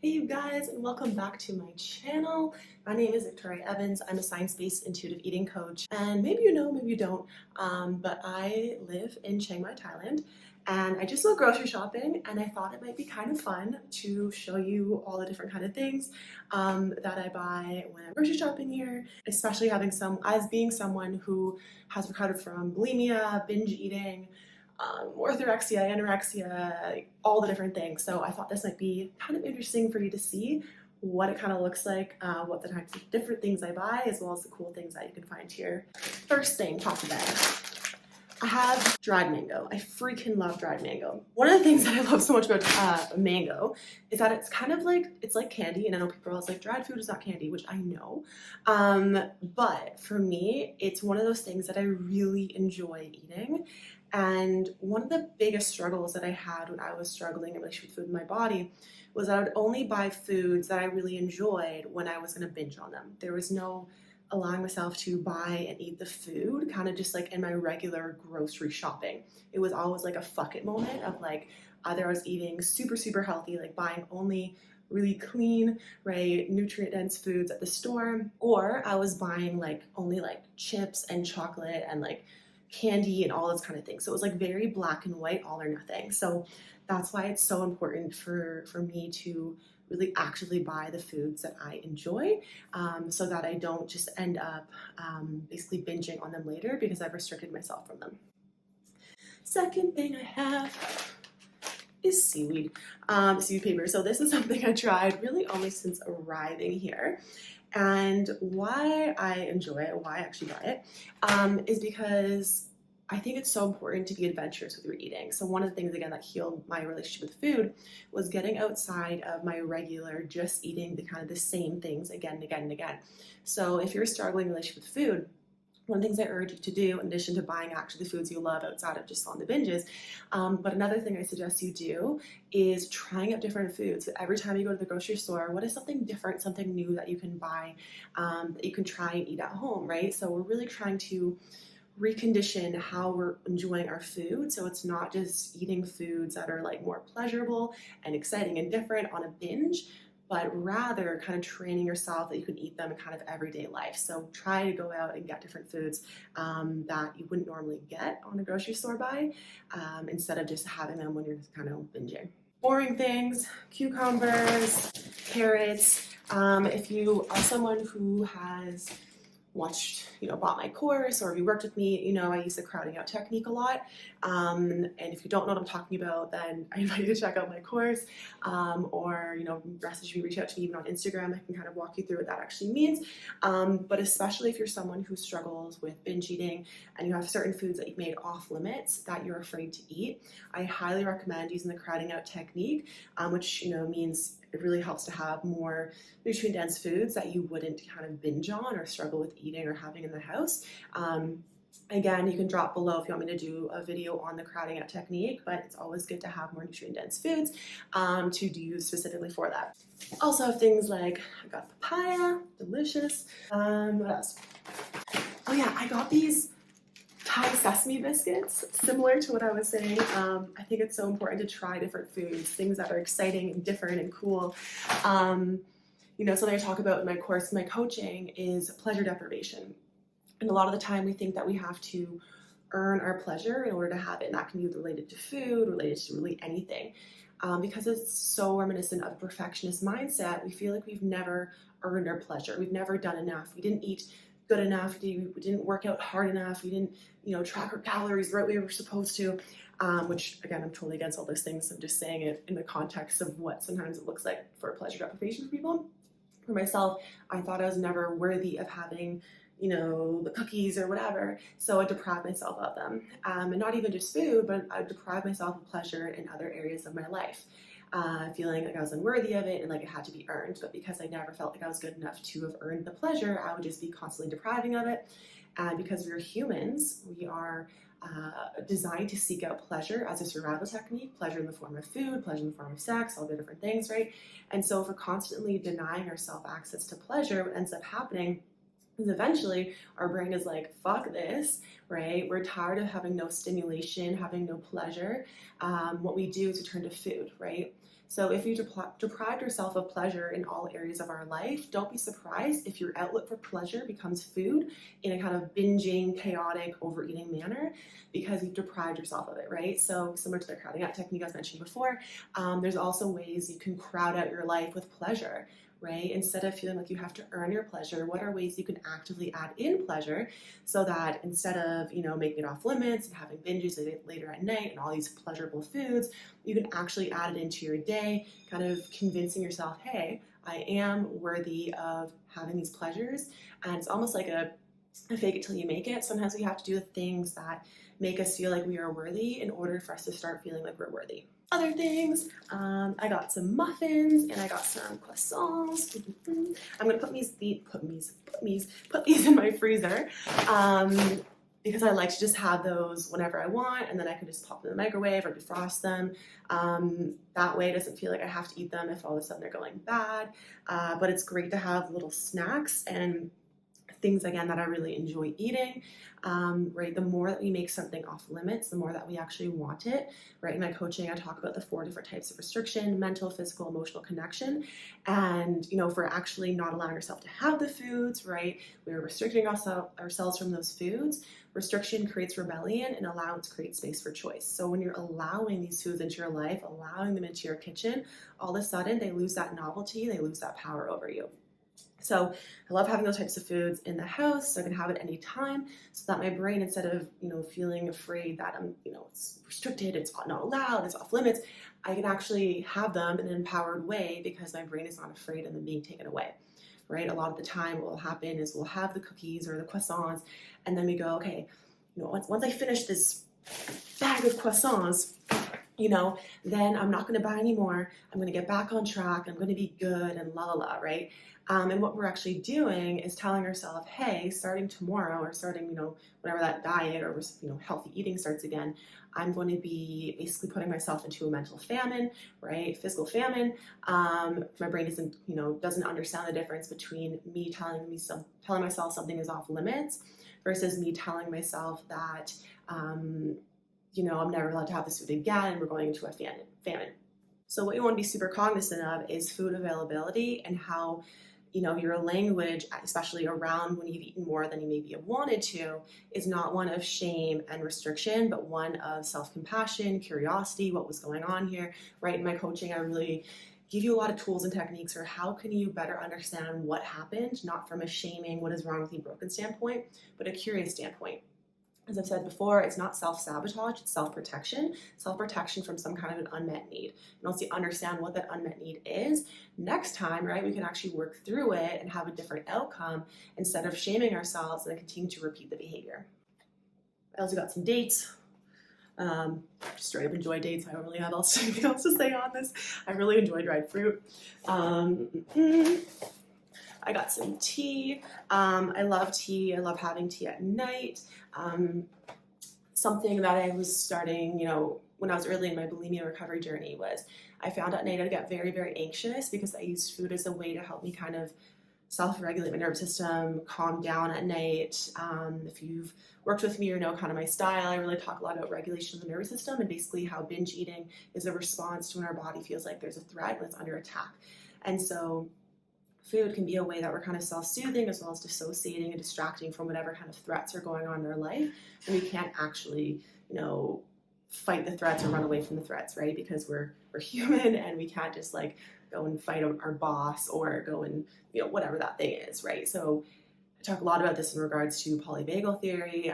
Hey you guys, and welcome back to my channel. My name is Victoria Evans. I'm a science-based intuitive eating coach, and maybe you know, maybe you don't, but I live in Chiang Mai, Thailand, and I just went grocery shopping, and I thought it might be kind of fun to show you all the different kind of things that I buy when I'm grocery shopping here, especially as being someone who has recovered from bulimia, binge eating, orthorexia, anorexia, like, all the different things. So I thought this might be kind of interesting for you to see what it kind of looks like, what the types of different things I buy, as well as the cool things that you can find here. First thing, top of bag, I have dried mango. I freaking love dried mango. One of the things that I love so much about mango is that it's kind of like, it's like candy, and I know people are always like, dried food is not candy, which I know. But for me, it's one of those things that I really enjoy eating. And one of the biggest struggles that I had when I was struggling in relation with food in my body was that I would only buy foods that I really enjoyed when I was going to binge on them. There was no allowing myself to buy and eat the food, kind of just like in my regular grocery shopping. It was always like a fuck it moment of like, either I was eating super, super healthy, like buying only really clean, right, nutrient dense foods at the store, or I was buying like only like chips and chocolate and like candy and all this kind of thing. So it was like very black and white, all or nothing. So that's why it's so important for me to really actively buy the foods that I enjoy, so that I don't just end up basically binging on them later because I've restricted myself from them. Second thing I have is seaweed, seaweed paper. So this is something I tried really only since arriving here. And why I enjoy it, why I actually buy it, is because I think it's so important to be adventurous with your eating. So one of the things, again, that healed my relationship with food was getting outside of my regular, just eating the kind of the same things again and again and again. So if you're struggling in relationship with food, one of the things I urge you to do, in addition to buying actually the foods you love outside of just on the binges, but another thing I suggest you do is trying out different foods. Every time you go to the grocery store, what is something different, something new that you can buy, that you can try and eat at home, right? So we're really trying to recondition how we're enjoying our food, so it's not just eating foods that are like more pleasurable and exciting and different on a binge, but rather kind of training yourself that you can eat them in kind of everyday life. So try to go out and get different foods that you wouldn't normally get on a grocery store buy, instead of just having them when you're kind of binging. Boring things, cucumbers, carrots. If you are someone who has bought my course, or if you worked with me, I use the crowding out technique a lot. And if you don't know what I'm talking about, then I invite you to check out my course, or, reach out to me even on Instagram. I can kind of walk you through what that actually means. But especially if you're someone who struggles with binge eating and you have certain foods that you've made off limits that you're afraid to eat, I highly recommend using the crowding out technique, which, means it really helps to have more nutrient dense foods that you wouldn't kind of binge on or struggle with eating or having in the house. Again, you can drop below if you want me to do a video on the crowding out technique, but it's always good to have more nutrient dense foods to use specifically for that. Also have things like, I got papaya, delicious. What else? Oh yeah, I got these Thai sesame biscuits, similar to what I was saying. I think it's so important to try different foods, things that are exciting and different and cool. Something I talk about in my course, my coaching, is pleasure deprivation. And a lot of the time we think that we have to earn our pleasure in order to have it. And that can be related to food, related to really anything. Because it's so reminiscent of a perfectionist mindset, we feel like we've never earned our pleasure. We've never done enough. We didn't eat good enough. We didn't work out hard enough. We didn't, track our calories the right way we were supposed to, which again, I'm totally against all those things. I'm just saying it in the context of what sometimes it looks like for pleasure deprivation for people. For myself, I thought I was never worthy of having, the cookies or whatever. So I deprived myself of them. And not even just food, but I deprived myself of pleasure in other areas of my life. Feeling like I was unworthy of it and like it had to be earned. But because I never felt like I was good enough to have earned the pleasure, I would just be constantly depriving of it. And because we're humans, we are designed to seek out pleasure as a survival technique, pleasure in the form of food, pleasure in the form of sex, all the different things, right? And so if we're constantly denying ourselves access to pleasure, what ends up happening is eventually our brain is like, fuck this, right? We're tired of having no stimulation, having no pleasure. What we do is we turn to food, right? So if you deprive yourself of pleasure in all areas of our life, don't be surprised if your outlet for pleasure becomes food in a kind of binging, chaotic, overeating manner because you've deprived yourself of it, right? So similar to the crowding out technique I was mentioning before, there's also ways you can crowd out your life with pleasure, right? Instead of feeling like you have to earn your pleasure, what are ways you can actively add in pleasure so that instead of, making it off limits and having binges later at night and all these pleasurable foods, you can actually add it into your day, kind of convincing yourself, hey, I am worthy of having these pleasures. And it's almost like a fake it till you make it. Sometimes we have to do the things that make us feel like we are worthy in order for us to start feeling like we're worthy. Other things, I got some muffins and I got some croissants. I'm gonna put these in my freezer because I like to just have those whenever I want, and then I can just pop them in the microwave or defrost them. That way it doesn't feel like I have to eat them if all of a sudden they're going bad. But it's great to have little snacks and things, again, that I really enjoy eating, right? The more that we make something off limits, the more that we actually want it, right? In my coaching, I talk about the 4 different types of restriction: mental, physical, emotional, connection. And, if we're actually not allowing ourselves to have the foods, right? We're restricting ourselves from those foods. Restriction creates rebellion and allowance creates space for choice. So when you're allowing these foods into your life, allowing them into your kitchen, all of a sudden they lose that novelty, they lose that power over you. So I love having those types of foods in the house so I can have it anytime, so that my brain, instead of, feeling afraid that it's restricted, it's not allowed, it's off limits, I can actually have them in an empowered way because my brain is not afraid of them being taken away, right? A lot of the time what will happen is we'll have the cookies or the croissants and then we go, okay, once I finish this bag of croissants, then I'm not going to buy any more. I'm going to get back on track. I'm going to be good and la la la, right? And what we're actually doing is telling ourselves, hey, starting tomorrow or starting, whenever that diet or, healthy eating starts again, I'm going to be basically putting myself into a mental famine, right? Physical famine. My brain doesn't understand the difference between me telling myself something is off limits versus me telling myself that, I'm never allowed to have this food again and we're going into a famine. So what you want to be super cognizant of is food availability and how, your language, especially around when you've eaten more than you maybe have wanted to, is not one of shame and restriction, but one of self-compassion, curiosity, what was going on here, right? In my coaching, I really give you a lot of tools and techniques for how can you better understand what happened, not from a shaming, what is wrong with you broken standpoint, but a curious standpoint. As I've said before, it's not self-sabotage, it's self-protection from some kind of an unmet need. And once you understand what that unmet need is, next time, right, we can actually work through it and have a different outcome instead of shaming ourselves and then continue to repeat the behavior. I also got some dates. Just straight up enjoy dates. I don't really have anything else to say on this. I really enjoy dried fruit. I got some tea. I love tea. I love having tea at night. Something that I was starting, when I was early in my bulimia recovery journey was I found at night I'd get very, very anxious because I used food as a way to help me kind of self-regulate my nervous system, calm down at night. If you've worked with me or know kind of my style, I really talk a lot about regulation of the nervous system and basically how binge eating is a response to when our body feels like there's a threat, when it's under attack. And so food can be a way that we're kind of self-soothing as well as dissociating and distracting from whatever kind of threats are going on in our life. And we can't actually, fight the threats or run away from the threats, right? Because we're human and we can't just go and fight our boss or go and, whatever that thing is, right? So I talk a lot about this in regards to polyvagal theory.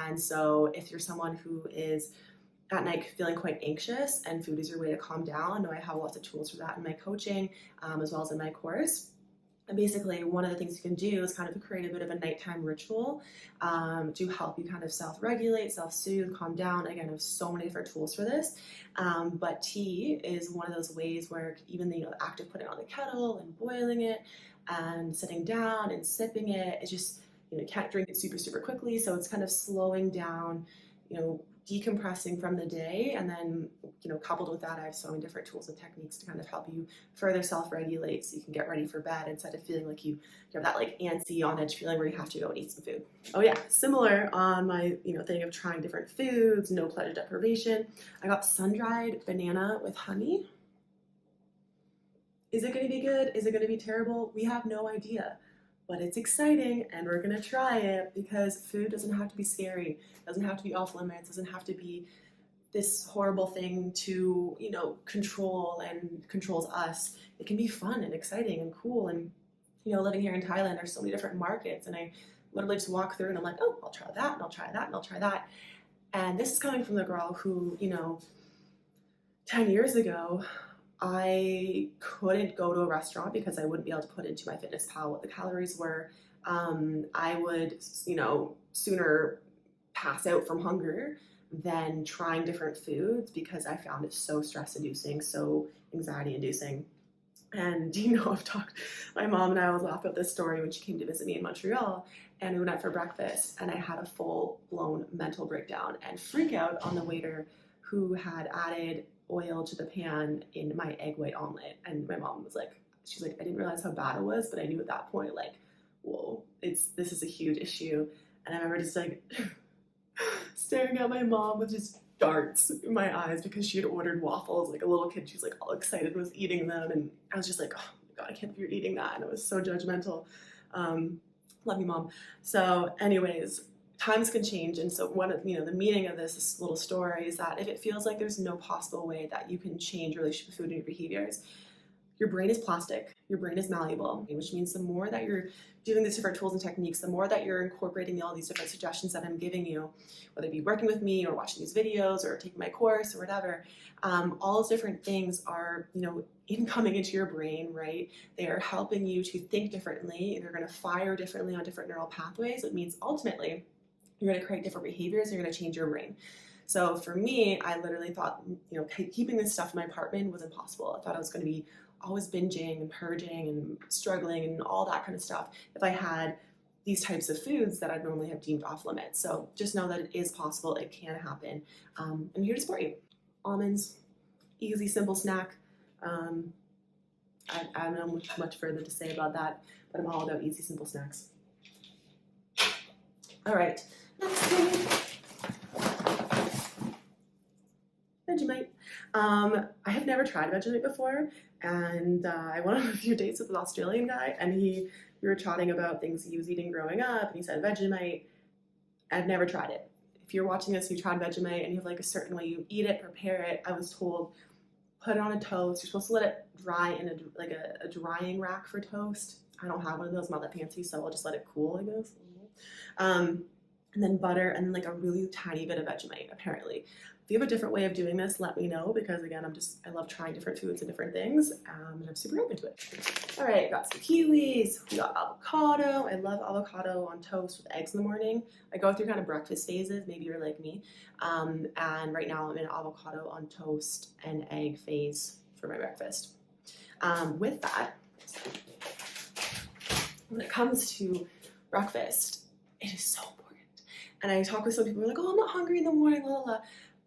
And so if you're someone who is at night feeling quite anxious and food is your way to calm down, I know I have lots of tools for that in my coaching as well as in my course. And basically one of the things you can do is kind of create a bit of a nighttime ritual to help you kind of self-regulate, self-soothe, calm down. Again, I have so many different tools for this, but tea is one of those ways where even the act of putting on the kettle and boiling it and sitting down and sipping it, it's just, you can't drink it super, super quickly. So it's kind of slowing down, decompressing from the day, and then coupled with that I have so many different tools and techniques to kind of help you further self-regulate so you can get ready for bed instead of feeling like you have that antsy on edge feeling where you have to go and eat some food. Oh yeah, similar on my thing of trying different foods, no pleasure deprivation, I got sun-dried banana with honey. Is it going to be good? Is it going to be terrible? We have no idea. But it's exciting and we're going to try it because food doesn't have to be scary, doesn't have to be off limits, doesn't have to be this horrible thing to, control and controls us. It can be fun and exciting and cool. And, living here in Thailand, there's so many different markets. And I literally just walk through and I'm like, oh, I'll try that and I'll try that and I'll try that. And this is coming from the girl who, 10 years ago, I couldn't go to a restaurant because I wouldn't be able to put into my Fitness Pal what the calories were. I would, sooner pass out from hunger than trying different foods because I found it so stress inducing, so anxiety inducing. And I've talked, my mom and I always laugh about this story when she came to visit me in Montreal and we went out for breakfast and I had a full blown mental breakdown and freak out on the waiter who had added oil to the pan in my egg white omelet. And my mom was like, she's like, I didn't realize how bad it was, but I knew at that point, like, whoa, this is a huge issue. And I remember just like staring at my mom with just darts in my eyes because she had ordered waffles like a little kid. She's like all excited, was eating them. And I was just like, oh my God, I can't believe you're eating that. And it was so judgmental. Love you, Mom. So anyways, times can change. And so one of, the meaning of this little story is that if it feels like there's no possible way that you can change your relationship with food and your behaviors, your brain is plastic, your brain is malleable, which means the more that you're doing these different tools and techniques, the more that you're incorporating all these different suggestions that I'm giving you, whether it be working with me or watching these videos or taking my course or whatever, all those different things are, incoming into your brain, right? They are helping you to think differently. They're going to fire differently on different neural pathways. It means ultimately you're going to create different behaviors. You're going to change your brain. So for me, I literally thought, keeping this stuff in my apartment was impossible. I thought I was going to be always binging and purging and struggling and all that kind of stuff if I had these types of foods that I'd normally have deemed off limits. So just know that it is possible. It can happen. I'm here to support you. Almonds, easy, simple snack. I don't know much further to say about that, but I'm all about easy, simple snacks. All right, next thing. Vegemite. I have never tried Vegemite before, and I went on a few dates with an Australian guy, and we were chatting about things he was eating growing up, and he said Vegemite. I've never tried it. If you're watching this, you tried Vegemite, and you have like a certain way you eat it, prepare it. I was told, put it on a toast. You're supposed to let it dry in a drying rack for toast. I don't have one of those, I'm not that fancy, so I'll just let it cool, I guess. And then butter, and then like a really tiny bit of Vegemite, apparently. If you have a different way of doing this, let me know, because again, I love trying different foods and different things, and I'm super open to it. All right, got some kiwis, we got avocado. I love avocado on toast with eggs in the morning. I go through kind of breakfast phases, maybe you're like me, and right now I'm in avocado on toast and egg phase for my breakfast. With that, when it comes to breakfast, it is so important. And I talk with some people who are like, oh, I'm not hungry in the morning, la la la.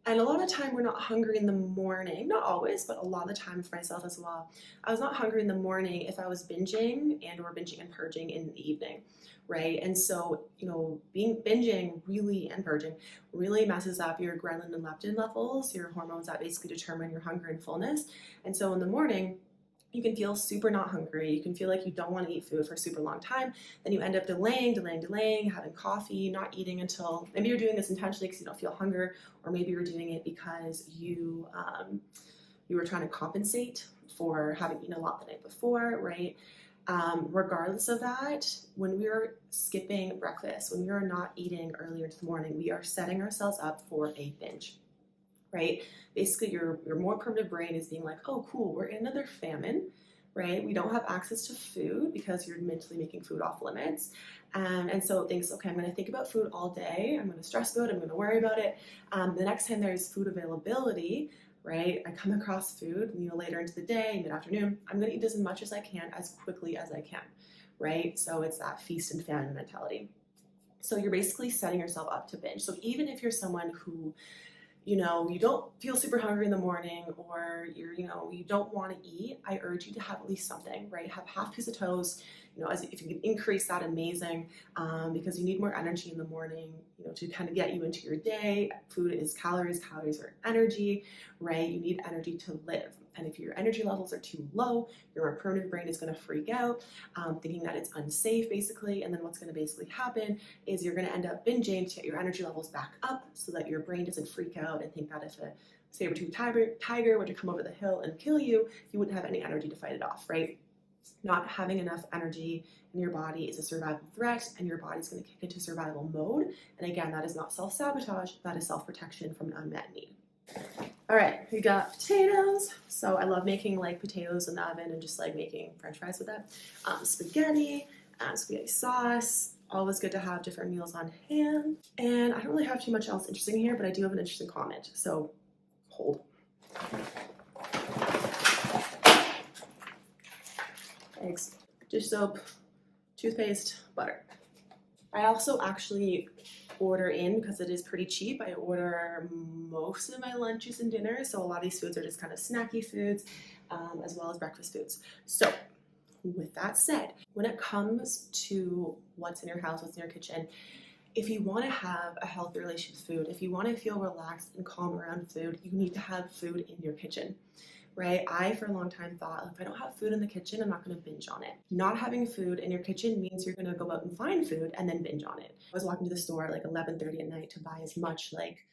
And a lot of the time we're not hungry in the morning, not always, but a lot of the time for myself as well. I was not hungry in the morning if I was binging or binging and purging in the evening, right? And so, binging really and purging really messes up your ghrelin and leptin levels, your hormones that basically determine your hunger and fullness. And so in the morning, you can feel super not hungry. You can feel like you don't want to eat food for a super long time. Then you end up delaying, having coffee, not eating until, maybe you're doing this intentionally because you don't feel hunger, or maybe you're doing it because you were trying to compensate for having eaten a lot the night before, right? Regardless of that, when we are skipping breakfast, when we are not eating earlier in the morning, we are setting ourselves up for a binge. Right? Basically, your more primitive brain is being like, oh, cool, we're in another famine, right? We don't have access to food because you're mentally making food off limits. And so it thinks, okay, I'm going to think about food all day. I'm going to stress about it. I'm going to worry about it. The next time there's food availability, right? I come across food, later into the day, mid-afternoon, I'm going to eat as much as I can, as quickly as I can, right? So it's that feast and famine mentality. So you're basically setting yourself up to binge. So even if you're someone who you don't feel super hungry in the morning, or you don't want to eat, I urge you to have at least something, right? Have half piece of toast, if you can increase that, amazing, because you need more energy in the morning, to kind of get you into your day. Food is calories, calories are energy, right? You need energy to live. And if your energy levels are too low, your primitive brain is going to freak out, thinking that it's unsafe basically. And then what's going to basically happen is you're going to end up binging to get your energy levels back up so that your brain doesn't freak out and think that if a saber-toothed tiger were to come over the hill and kill you, you wouldn't have any energy to fight it off, right? Not having enough energy in your body is a survival threat, and your body's going to kick into survival mode. And again, that is not self-sabotage, that is self-protection from an unmet need. All right, we got potatoes. So I love making like potatoes in the oven and just like making French fries with that. Spaghetti sauce. Always good to have different meals on hand. And I don't really have too much else interesting here, but I do have an interesting comment. So hold. Eggs, dish soap, toothpaste, butter. I also actually order in because it is pretty cheap. I order most of my lunches and dinners, so a lot of these foods are just kind of snacky foods, as well as breakfast foods. So with that said, when it comes to what's in your house, what's in your kitchen, if you want to have a healthy relationship with food, if you want to feel relaxed and calm around food, you need to have food in your kitchen. Right? I, for a long time, thought if I don't have food in the kitchen, I'm not going to binge on it. Not having food in your kitchen means you're going to go out and find food and then binge on it. I was walking to the store at like 11:30 at night to buy as much like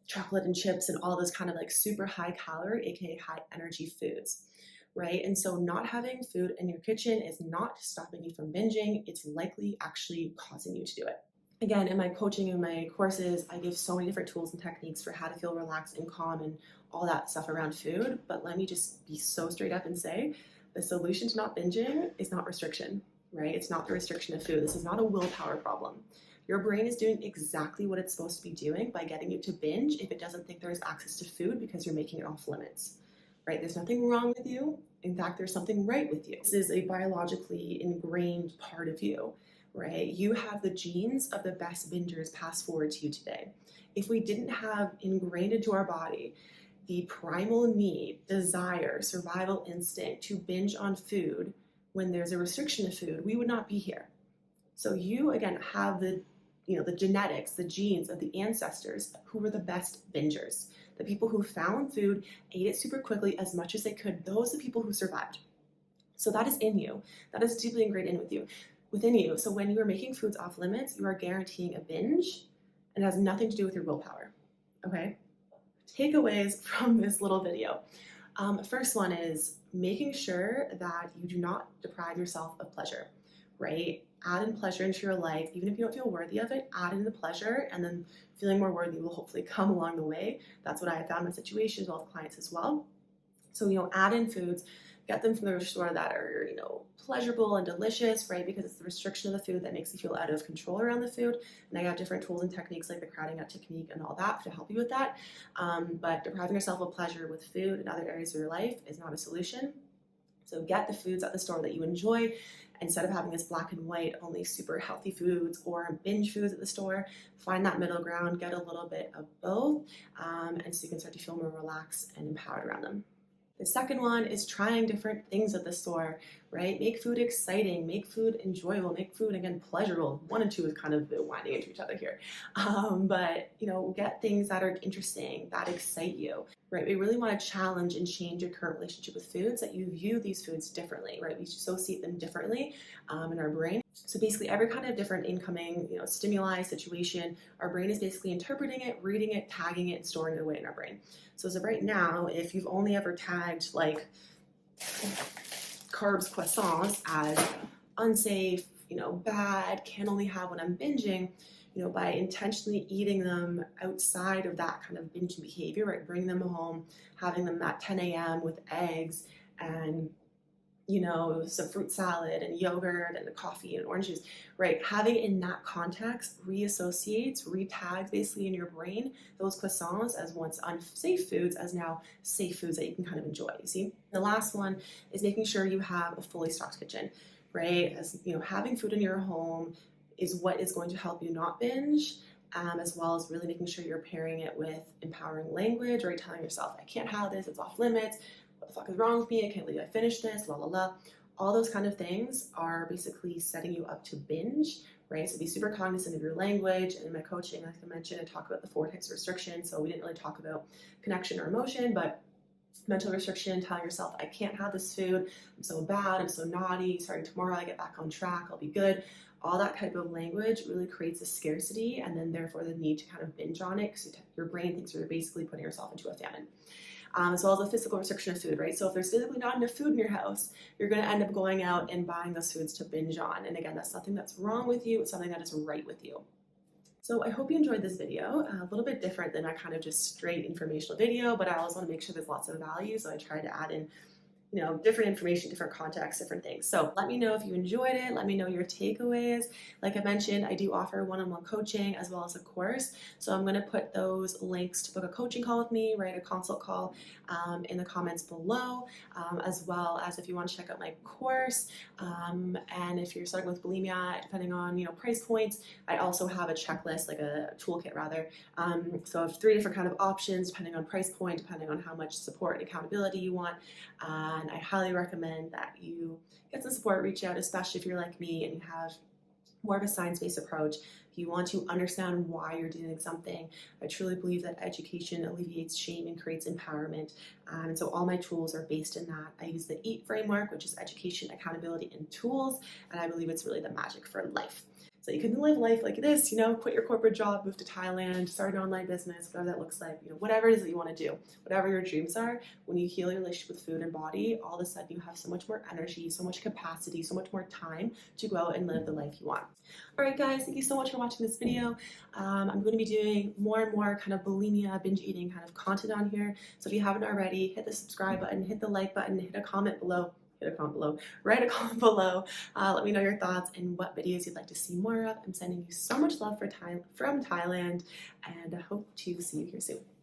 chocolate and chips and all those kind of like super high calorie, aka high energy foods. Right? And so not having food in your kitchen is not stopping you from binging. It's likely actually causing you to do it. Again, in my coaching and my courses, I give so many different tools and techniques for how to feel relaxed and calm and all that stuff around food. But let me just be so straight up and say, the solution to not binging is not restriction, right? It's not the restriction of food. This is not a willpower problem. Your brain is doing exactly what it's supposed to be doing by getting you to binge if it doesn't think there's access to food because you're making it off limits, right? There's nothing wrong with you. In fact, there's something right with you. This is a biologically ingrained part of you. Right? You have the genes of the best bingers passed forward to you today. If we didn't have ingrained into our body the primal need, desire, survival instinct to binge on food when there's a restriction of food, we would not be here. So you, again, have the genetics, the genes of the ancestors who were the best bingers. The people who found food, ate it super quickly as much as they could. Those are the people who survived. So that is in you. That is deeply ingrained within you. So when you are making foods off limits, you are guaranteeing a binge, and it has nothing to do with your willpower, okay? Takeaways from this little video. First one is making sure that you do not deprive yourself of pleasure, right? Add in pleasure into your life. Even if you don't feel worthy of it, add in the pleasure, and then feeling more worthy will hopefully come along the way. That's what I have found in my situations with clients as well. So, add in foods, get them from the grocery store that are, pleasurable and delicious, right? Because it's the restriction of the food that makes you feel out of control around the food. And I got different tools and techniques like the crowding out technique and all that to help you with that. But depriving yourself of pleasure with food in other areas of your life is not a solution. So get the foods at the store that you enjoy. Instead of having this black and white, only super healthy foods or binge foods at the store, find that middle ground, get a little bit of both, and so you can start to feel more relaxed and empowered around them. The second one is trying different things at the store, right? Make food exciting, make food enjoyable, make food, again, pleasurable. 1 and 2 is kind of winding into each other here. But, get things that are interesting, that excite you, right? We really want to challenge and change your current relationship with foods, that you view these foods differently, right? We associate them differently in our brain. So basically every kind of different incoming, stimuli, situation, our brain is basically interpreting it, reading it, tagging it, and storing it away in our brain. So as of right now, if you've only ever tagged like carbs croissants as unsafe, bad, can only have when I'm binging, by intentionally eating them outside of that kind of binge behavior, right? Bring them home, having them at 10 a.m. with eggs and some fruit salad and yogurt and the coffee and orange juice, right? Having it in that context reassociates, retags basically in your brain those croissants as once unsafe foods as now safe foods that you can kind of enjoy, you see? The last one is making sure you have a fully stocked kitchen, right? As having food in your home is what is going to help you not binge, as well as really making sure you're pairing it with empowering language, right? Telling yourself, I can't have this, it's off limits. What the fuck is wrong with me? I can't believe I finished this, la la la. All those kind of things are basically setting you up to binge, right? So be super cognizant of your language. And in my coaching, like I mentioned, I talk about the 4 types of restriction. So we didn't really talk about connection or emotion, but mental restriction, telling yourself, I can't have this food, I'm so bad, I'm so naughty, starting tomorrow I get back on track, I'll be good. All that type of language really creates a scarcity, and then therefore the need to kind of binge on it because your brain thinks you're basically putting yourself into a famine. As well as a physical restriction of food, right? So if there's physically not enough food in your house, you're going to end up going out and buying those foods to binge on. And again, that's something that's wrong with you. It's something that is right with you. So I hope you enjoyed this video. A little bit different than my kind of just straight informational video, but I always want to make sure there's lots of value. So I try to add in different information, different contexts, different things. So let me know if you enjoyed it. Let me know your takeaways. Like I mentioned, I do offer one-on-one coaching as well as a course. So I'm going to put those links to book a coaching call with me, right? A consult call in the comments below, as well as if you want to check out my course. And if you're starting with bulimia, depending on, price points, I also have a checklist, like a toolkit rather. So I have 3 different kind of options depending on price point, depending on how much support and accountability you want. And I highly recommend that you get some support, reach out, especially if you're like me and you have more of a science-based approach. If you want to understand why you're doing something, I truly believe that education alleviates shame and creates empowerment. And so all my tools are based in that. I use the EAT framework, which is education, accountability, and tools. And I believe it's really the magic for life. So you can live life like this, quit your corporate job, move to Thailand, start an online business, whatever that looks like, whatever it is that you want to do, whatever your dreams are. When you heal your relationship with food and body, all of a sudden you have so much more energy, so much capacity, so much more time to go out and live the life you want. All right, guys, thank you so much for watching this video. I'm going to be doing more and more kind of bulimia, binge eating kind of content on here. So if you haven't already, hit the subscribe button, hit the like button, hit a comment below. Write a comment below. Let me know your thoughts and what videos you'd like to see more of. I'm sending you so much love from Thailand, and I hope to see you here soon.